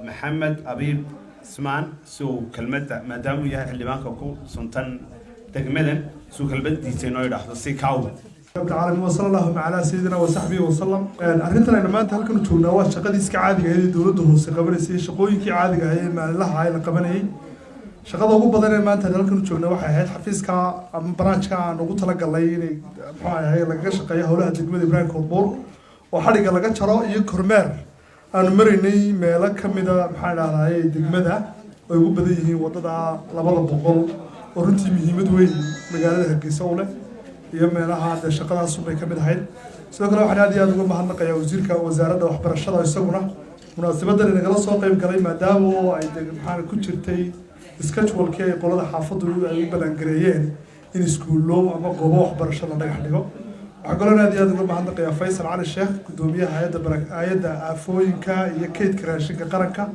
محمد أبيب سمان سو كلمة ما دام وياه اللي ما كوكو سنتن تجملا سو كلمة دي تنوير أحد سيكاو. رب العالمين وصلى الله على سيدنا وصحبه وسلم. أرنتنا إن ما أنت هل كنت تشوفنا وشقة ديسك عادي هذه دولته سقبل سي شقوي كي عادي هاي ما الله هاي لقبنا شقة أبو بدر ما أنت هل كنت تشوفنا واحد حفيز كا أم برانش كا نقول لك الله يني هاي لقى شقة يهولها تجمد إبراهيم كوبور وحرق لقى شراء يكرمر أنا مريني مالك كمدا محل على هاي تجمدها ويقول بديه وضع لبض بقول ورنتي مهمة وين مجال هالكيسولة يوم لها هذا الشقة الصبح كمل هاي سأقول واحد هذه أقول مهنا قيا وزيرك وزارة وحبر الشرع يسوونه مناسبة اللي نقول صوت قيم قريب ما داموا أي محل كتشرتي سكتش والكي يقول هذا حافظ بالإنجليزيين إن سكولهم أما قبوا وحبر الشرع ده يحلقوا أقول أنا هذه أقول مهنا قيا فيصل على الشيخ قدومية هيدا عفوينكا يكيد كراشين كقرنكا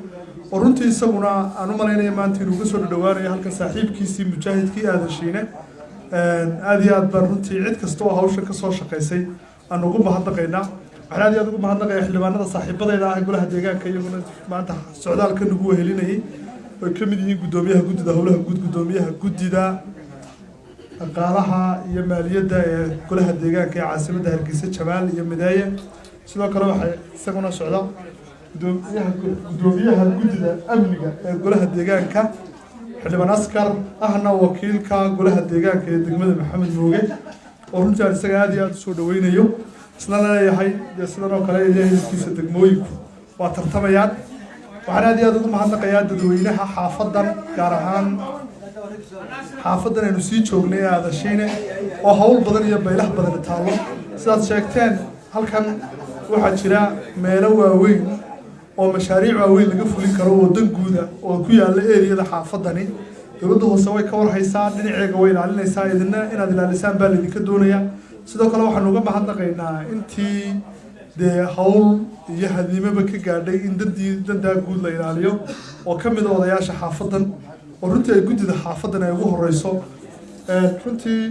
ورنتي يسوونه أنا مالين ما أنتي نقصوا الدوار هالك صاحب كيسي مجاهد كي هذا الشيء هذه أدبرتي عد كستوها وش كسر شقيسي أنا أقول بهالدقيقة هذه أقول بهالدقيقة إحنا ما نرى صاحب بدي لا يقول هديجا كي يقول ما أنت سعداء كن نقوه هلينا هي وكم يجي قدوميها قد ده هولها قدوميها قد ده قالها يمالية ده كل هديجا كي عاصمة ده هرقيسة شمال يم بداية سلوا كلام سكونا سعداء قدوميها قد ده أمنية كل هديجا كا حلو نسكر أهنا وكيل كقولها الدجاج كدجمة محمد موجي ورنتي على السجادة سودوين يوم سلنا يا حي سلنا وكلا يجي كيس دجموي وترتميات وعلى هذه أدوم عندنا قيادة دوينها حافظا كارهان حافظا نسيت شغلنا هذا الشيء وحول بدن يبيله بدن التعلم ساد شيكتين هل كان واحد شراء ميلوا وين oo mashaariic waaweyn laga fulin karo wadan guuda oo ku yaala area xaafadani dawladdu hoose way ka warhaysaa dhinaceega way ilaalinaysaa idina inaad ilaalisaan baa idinka doonaya sidoo kale waxaan uga mahadnaqaynaa intii hawl iyo hadiimaba ka gaadhay in dandaa guud la ilaaliyo oo ka mid ah odayaasha xaafadan oo runtii ay gudida xaafadan ay ugu horeyso runtii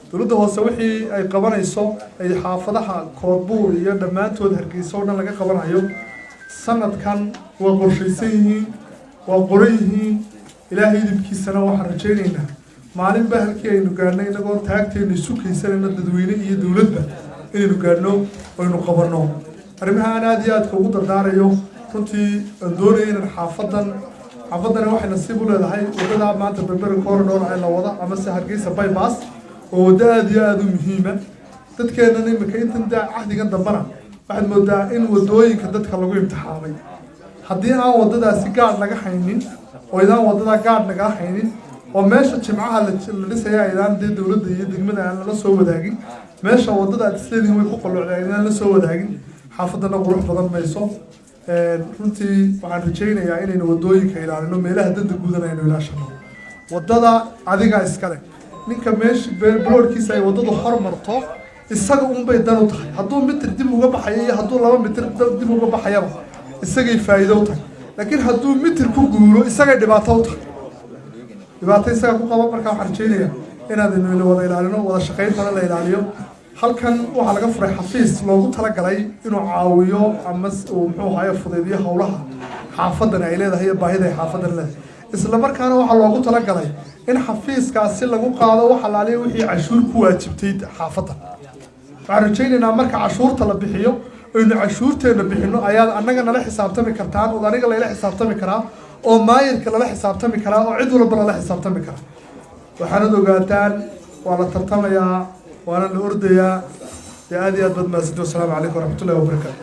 dawladdu hoose wixii ay qabanayso ay xaafadaha koodbuur iyo dhammaantood hargeysa oo dhan laga qabanayo سند كان وقرشيسيه وقريه إلهي يدبكي سنة وحرجينينا معلم بهالكي إنه قالنا إنه قال تاكتي إنه سوكي سنة ندويني هي دولتنا إنه قالنا وإنه قبرنا أرمها أنا ديات كوكو دار يوم كنتي ندوري إن حافظنا واحد نصيبه لهاي وكذا ما أنت ببر كورنور على وضع أما سهرجي سباي باس وده ديات مهمة تذكرنا إن مكان تندع عهد جنب دمنا waxaad moodaa in wadooyinka dadka lagu imtixaamay haddii aan wadadaasi gaadh laga haynin oo idaan wadada gaadh laga haynin oo meesha jimcaha la dhisaya idaan dawladda iyo degmada aan la soo wadaagin meesha wadada isleedin way ku qalloocdeen inaan la soo wadaagin xaafadana qurux badan mayso runtii waxaan rajaynayaa inaynu wadooyinka ilaalino meelaha danta guudana aynu ilaashano wadada adiga iskale ninka meesha boorkiisa ay wadadu hormarto isaga bay dan u tahay hadduu mitir dib uga baxayo iyo hadduu 2 mitir dib uga baxayaba isagay faa'iido u tahay laakiin hadduu mitir ku guuro isagay dhibaato u tahay dhibaato isaga ku qabo markaa waxaan rajaynayaa inaad inuu wada ilaalino wada shaqaynta la ilaaliyo halkan waxa laga furay xafiis loogu talagalay inuu caawiyo ama uu muxuu ahaay fudeediyo hawlaha xaafadan ay leedahay baahida xaafadan leedahay isla markaana waxa loogu talagalay in xafiiskaasi lagu qaado waxa la leeyahay wixii cashuur ku waajibtay xaafada waxaan marka cashuurta la bixiyo aynu cashuurteena bixino ayaa annaga nala xisaabtami kartaan oo aniga la xisaabtami karaa oo maayirka la xisaabtami karaa oo cid walba la xisaabtami karaa waxaan ogaataan waa la tartamayaa waana la ordayaa aad iyo aad bad maasid wassalaamu calaykum waraxmatullaahi wabarakaatu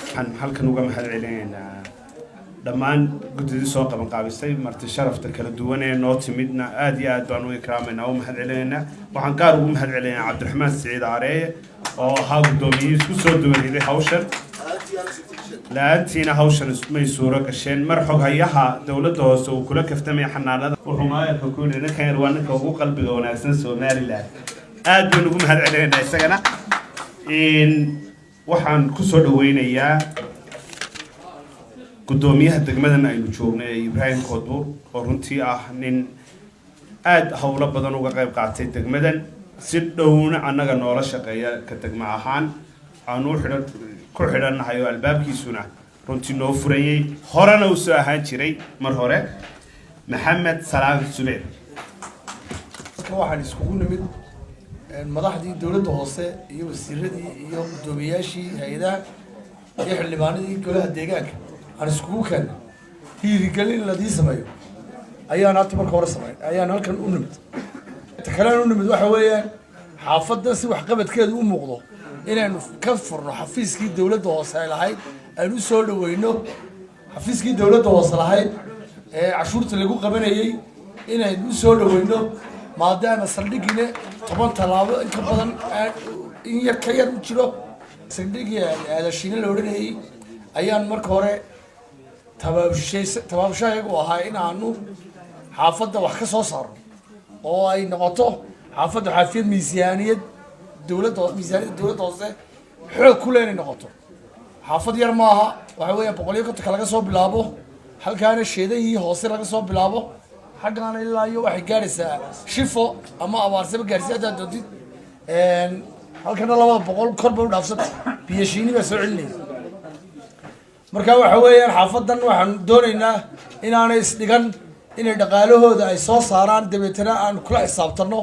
waxaan halkan uga mahadcelinaynaa dhammaan guddiga soo qaban qaabisay marti sharafta kala duwan ee noo timidna aad iyo aad baan u ikraamayna oo mahadcelinaynaa waxaan gaar ugu mahadcelinaynaa Cabdiraxmaan Saciid Aareeye oo ahaa guddoomiye isku soo duwariday hawshan laantiina hawshan may suuro gasheen mar xog hayaha dawladda hoose oo kula kaftamay xanaanada wuxuu maayarka ku leeyahay kan waa ninka ugu qalbiga wanaagsan Soomaaliland aad baan ugu mahadcelinaynaa isagana waxaan ku soo dhaweynayaa gudoomiyaha degmadan aynu joognay Ibrahim Koodbuur oo runtii ah nin aad hawlo badan uga qayb qaatay degmadan si dhowna anaga noola shaqeeya ka degma ahaan aanu ku xidhanahay albaabkiisuna runtii noo furayey horena uu soo ahaan jiray mar hore maxamed salaam subeer. waxaan iskugu nimid madaxdii dowladda hoose iyo wasiiradii iyo guddoomiyaashii hay-adaha iyo xildhibaanadii golaha deegaanka aan iskugu keenay hiirigelin ladii sameeyo ayaan hadda marka hore sameyn ayaan halkan u nimid ta kalean u nimid waxa weeyaan xaafaddan si waxqabadkeedu u muuqdo inaynu ka furno xafiiskii dowladda hoose ay lahayd aynu u soo dhaweyno xafiiskii dowladda hoose lahayd ee cashuurta lagu qabanayey inaynu u soo dhaweyno maadaama saldhigiina 10 tallaabo inka badan in yar ka yar u jiro saldhigii aadashiina la odhanayay ayaan marka hore tabaabushayagu ahaa in aanu xaafadda wax ka soo saarno oo ay noqoto xaafadda xaafiyad miisaaniyadda dowladda hoose xoog ku leenay noqoto xaafad yar maaha waxa weeyaan 150 laga soo bilaabo halkaana sheedayii hoose laga soo bilaabo xaggaana ilaa iyo waxay gaaraysaa shifo ama abaarsaba gaarsiin haddaad doodid halkana 200 kor bay u dhaafsantay biyashiini baa soo celinaysa marka waxa weeyaan xaafadan waxaan doonaynaa inaanay isdhigan inay dhaqaalahooda ay soo saaraan dabeetana aan kula xisaabtano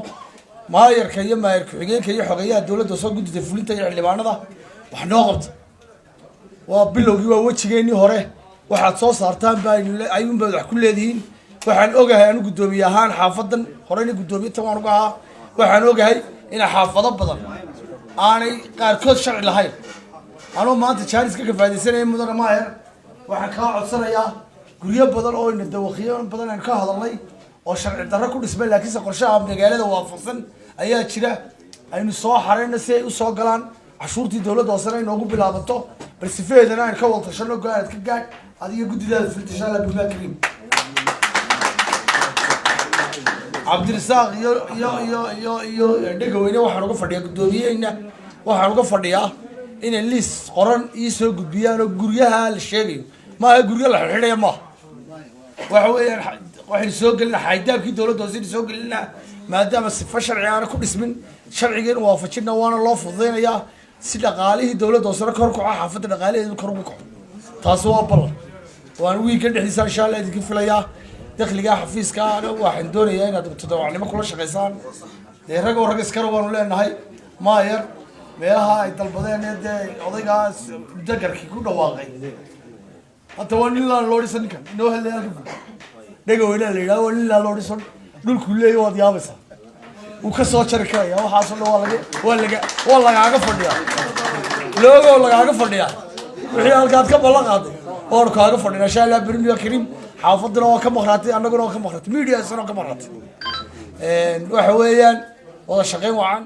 maayarka iyo maayar ku-xigeenka iyo xogeyaha dowladda soo gudida fulinta iyo xildhibaanada wax noo qabta waa bilowgii waa wejigeenii hore waxaad soo saartaan baa ayuunbaad wax ku leedihiin waxaan ogahay anu guddoomiye ahaan xaafadan horeyna guddoomiye tan waan uga ahaa waxaan ogahay inay xaafado badan aanay qaarkood sharci lahayn anoo maanta jaaniska ka faaidaysanaya mudane maayar waxaan kaa codsanayaa guryo badan oo ina dawaqiyo badan aan ka hadalnay oo sharci darro ku dhismay laakiinse qorshaha magaalada waafaqsan ayaa jira aynu soo xareyno si ay usoo galaan cashuurtii dowladda hoosena inoogu bilaabato bal sifeedana aan ka wada tashano go-aanad ka gaadh adiga guddidaada fulta insha allah billahi kariim cabdirasaaq iyo dhegaweyne waxaan uga fadhiyaa guddoomiyeyna waxaan uga fadhiyaa inay liis qoran ii soo gudbiyaan oo guryaha la sheegayo maaha guryo la xidhxidhaya maaha waxa weeyaan waxaynu soo gelinaa xaydaabkii dowladda hoose soo gelinaa maadaama sifo sharci aana ku dhismin sharcigeena waafajina waana loo fududeynayaa si dhaqaalihii dowladda hoosena kor kaco xaafadda dhaqaalaheedu kor ugu kaco taasi waa ballan waan wiilkan dhexdiisa insha allah idinka filayaa dakhliga xafiiska waxaan doonayaa inaad todobacnimo kula shaqaysaan dee rag oo rag iskara waanu leenahay maayar meelaha ay dalbadeen dee odaygaas dagarkii ku dhawaaqay hadda waa nin laan loo dhisan ninkan inoo hadlay halka dhegaweynaha la yidhaha waa nin laan loo dhisan dhulkuu leeyahy waad yaabaysaa wuu ka soo jari karaya waxaasoo dhan waa lagaaga fadhiyaa loogo lagaaga fadhiyaa wixii halkaad ka ballan qaaday waanu kaaga fadhinaa insha allah berimiya kariim xaafaduna waa ka maqnaatay annaguna waa ka maqnaatay mediasna waa ka maqnaatay waxa weeyaan wada shaqayn wacan